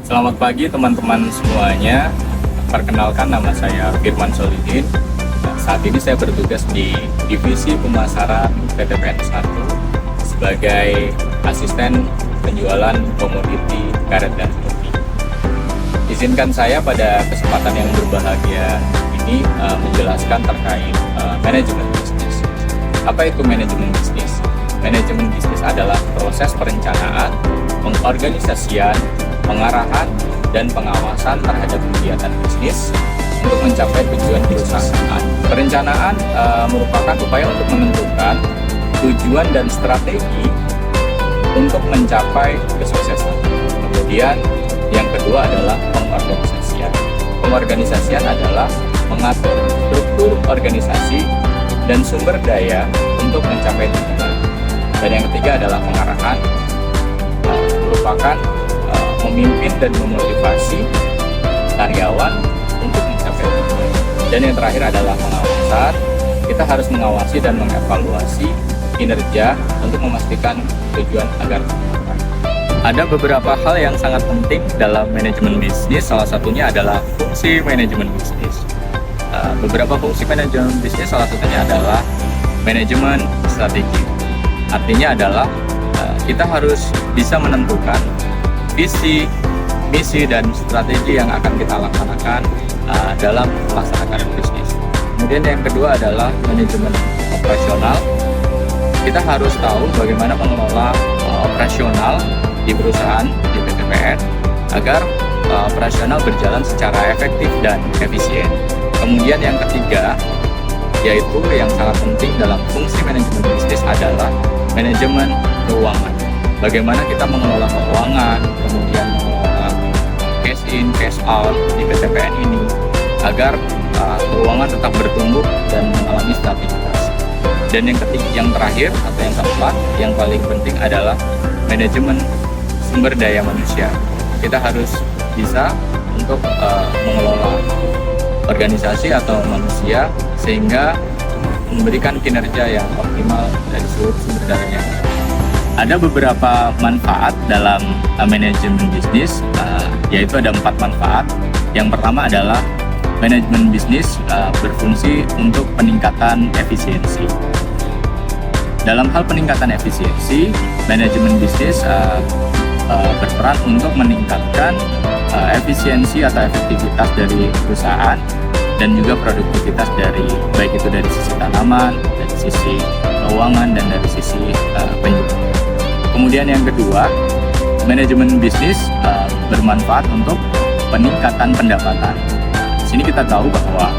Selamat pagi teman-teman semuanya. Perkenalkan, nama saya Firman Solihin. Saat ini saya bertugas di Divisi Pemasaran PTPN 1 sebagai asisten penjualan komoditi karet dan kopi. Izinkan saya pada kesempatan yang berbahagia ini menjelaskan terkait manajemen bisnis. Apa itu manajemen bisnis? Manajemen bisnis adalah proses perencanaan, pengorganisasian, pengarahan, dan pengawasan terhadap kegiatan bisnis untuk mencapai tujuan perusahaan. Perencanaan merupakan upaya untuk menentukan tujuan dan strategi untuk mencapai kesuksesan. Kemudian yang kedua adalah pengorganisasian. Pengorganisasian adalah mengatur struktur organisasi dan sumber daya untuk mencapai tujuan. Dan yang ketiga adalah pengarahan, merupakan memimpin dan memotivasi karyawan untuk mencapai tujuan. Dan yang terakhir adalah pengawasan. Kita harus mengawasi dan mengevaluasi kinerja untuk memastikan tujuan agar tercapai. Ada beberapa hal yang sangat penting dalam manajemen bisnis. Salah satunya adalah fungsi manajemen bisnis. Beberapa fungsi manajemen bisnis salah satunya adalah manajemen strategi. Artinya adalah kita harus bisa menentukan visi, misi, dan strategi yang akan kita laksanakan dalam melaksanakan bisnis. Kemudian yang kedua adalah manajemen operasional. Kita harus tahu bagaimana mengelola operasional di perusahaan, di PTPN, agar operasional berjalan secara efektif dan efisien. Kemudian yang ketiga, yaitu yang sangat penting dalam fungsi manajemen bisnis adalah manajemen keuangan. Bagaimana kita mengelola keuangan, kemudian mengelola cash in, cash out di PTPN ini agar keuangan tetap bertumbuh dan mengalami stabilitas. Dan yang terakhir atau yang keempat, yang paling penting adalah manajemen sumber daya manusia. Kita harus bisa untuk mengelola organisasi atau manusia sehingga memberikan kinerja yang optimal dari seluruh sumber daya yang ada. Ada beberapa manfaat dalam manajemen bisnis, yaitu ada 4 manfaat. Yang pertama adalah manajemen bisnis berfungsi untuk peningkatan efisiensi. Dalam hal peningkatan efisiensi, manajemen bisnis berperan untuk meningkatkan efisiensi atau efektivitas dari perusahaan dan juga produktivitas dari baik itu dari sisi tanaman, dari sisi keuangan, dan dari sisi penjualan. Kemudian yang kedua, manajemen bisnis bermanfaat untuk peningkatan pendapatan. Di sini kita tahu bahwa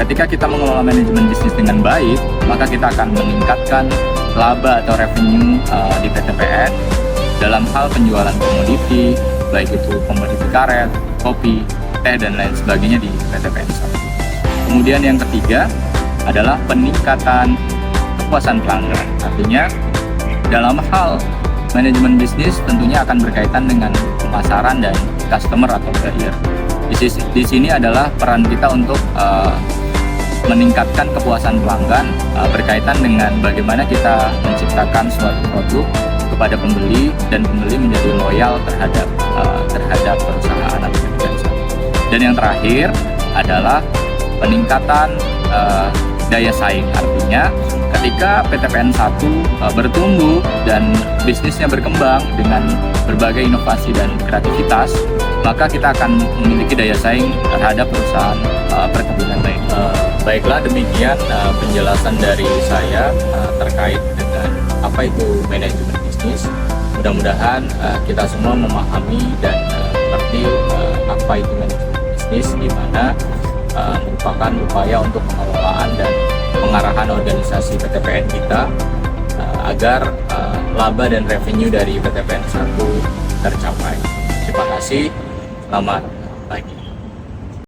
ketika kita mengelola manajemen bisnis dengan baik, maka kita akan meningkatkan laba atau revenue di PTPN dalam hal penjualan komoditi, baik itu komoditi karet, kopi, teh, dan lain sebagainya di PTPN 1. Kemudian yang ketiga adalah peningkatan kepuasan pelanggan. Artinya dalam hal manajemen bisnis tentunya akan berkaitan dengan pemasaran dan customer atau buyer. Di sini adalah peran kita untuk meningkatkan kepuasan pelanggan berkaitan dengan bagaimana kita menciptakan suatu produk kepada pembeli dan pembeli menjadi loyal terhadap perusahaan atau perusahaan. Dan yang terakhir adalah peningkatan daya saing. Artinya ketika PTPN 1 bertumbuh dan bisnisnya berkembang dengan berbagai inovasi dan kreativitas, maka kita akan memiliki daya saing terhadap perusahaan perkebunan lain. Baiklah, demikian penjelasan dari saya terkait dengan apa itu manajemen bisnis. Mudah-mudahan kita semua memahami dan mengerti apa itu manajemen bisnis, di mana merupakan upaya untuk pengelolaan dan pengarahan organisasi PTPN kita agar laba dan revenue dari PTPN 1 tercapai. Terima kasih, selamat